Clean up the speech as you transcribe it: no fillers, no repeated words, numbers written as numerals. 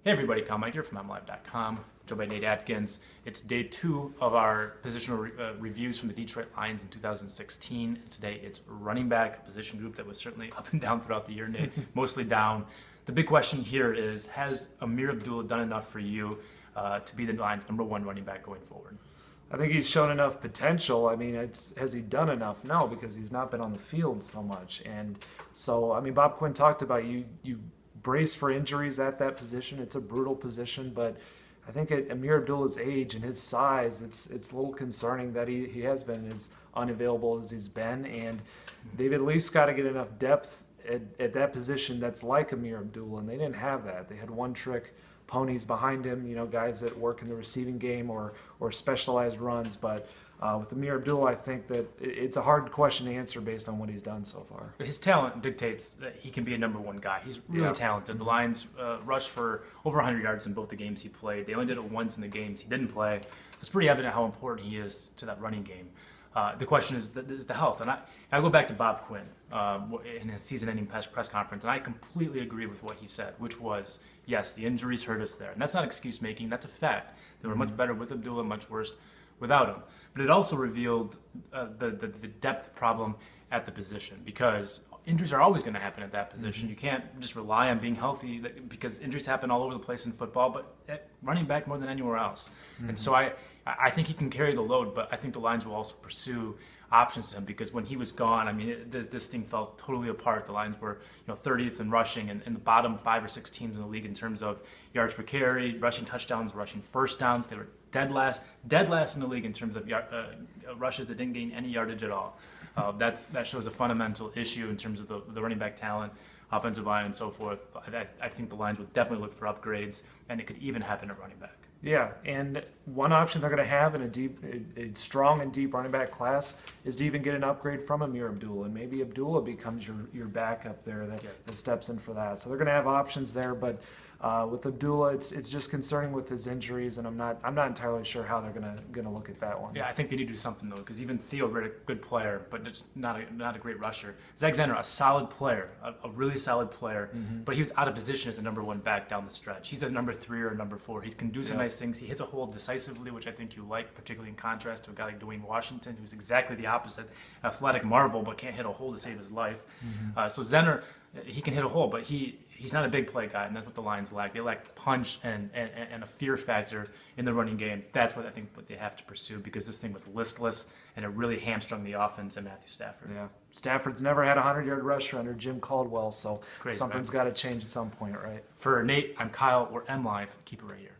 Hey everybody, Kyle Meinke here from MLive.com, joined by Nate Atkins. It's day 2 of our positional reviews from the Detroit Lions in 2016. And today it's running back, a position group that was certainly up and down throughout the year, Nate, mostly down. The big question here is, has Ameer Abdullah done enough for you to be the Lions' #1 running back going forward? I think he's shown enough potential. I mean, has he done enough? No, because he's not been on the field so much. And so, I mean, Bob Quinn talked about you brace for injuries at that position. It's a brutal position, but I think at Ameer Abdullah's age and his size, it's a little concerning that he has been as unavailable as he's been, and they've at least got to get enough depth at that position that's like Ameer Abdullah, and they didn't have that. They had one-trick ponies behind him, you know, guys that work in the receiving game or specialized runs, but with Ameer Abdullah, I think that it's a hard question to answer based on what he's done so far. His talent dictates that he can be a #1 guy. He's really talented. The Lions rushed for over 100 yards in both the games he played. They only did it once in the games he didn't play. It's pretty evident how important he is to that running game. The question is the health. And I go back to Bob Quinn in his season-ending press conference, and I completely agree with what he said, which was, yes, the injuries hurt us there. And that's not excuse-making. That's a fact. They were much better with Abdullah, much worse without him. But it also revealed the depth problem at the position, because injuries are always going to happen at that position. You can't just rely on being healthy, because injuries happen all over the place in football, but at running back more than anywhere else. And so I think he can carry the load, but I think the Lions will also pursue options to him, because when he was gone, I mean, this thing fell totally apart. The Lions were 30th in rushing and in the bottom 5 or 6 teams in the league in terms of yards per carry, rushing touchdowns, rushing first downs. They were dead last in the league in terms of rushes that didn't gain any yardage at all. That shows a fundamental issue in terms of the running back talent, offensive line, and so forth. I think the Lions would definitely look for upgrades, and it could even happen at running back. Yeah, and one option they're going to have in a strong and deep running back class is to even get an upgrade from Ameer Abdullah, and maybe Abdullah becomes your backup there that steps in for that. So they're going to have options there, but with Abdullah, it's just concerning with his injuries, and I'm not entirely sure how they're going to look at that one. Yeah, I think they need to do something though, because even Theo Riddick, good player, but just not a great rusher. Zach Zenner, a solid player, a really solid player, but he was out of position as a #1 back down the stretch. He's a #3 or #4. He can do some nice things. He hits a hole decisively, which I think you like, particularly in contrast to a guy like Dwayne Washington, who's exactly the opposite, athletic marvel, but can't hit a hole to save his life. So Zenner, he can hit a hole, but he's not a big play guy, and that's what the Lions lack. They lack punch and a fear factor in the running game. That's what I think what they have to pursue, because this thing was listless, and it really hamstrung the offense and Matthew Stafford. Yeah, Stafford's never had a 100-yard rusher under Jim Caldwell, so crazy, something's got to change at some point, right? For Nate, I'm Kyle. We're MLive. Keep it right here.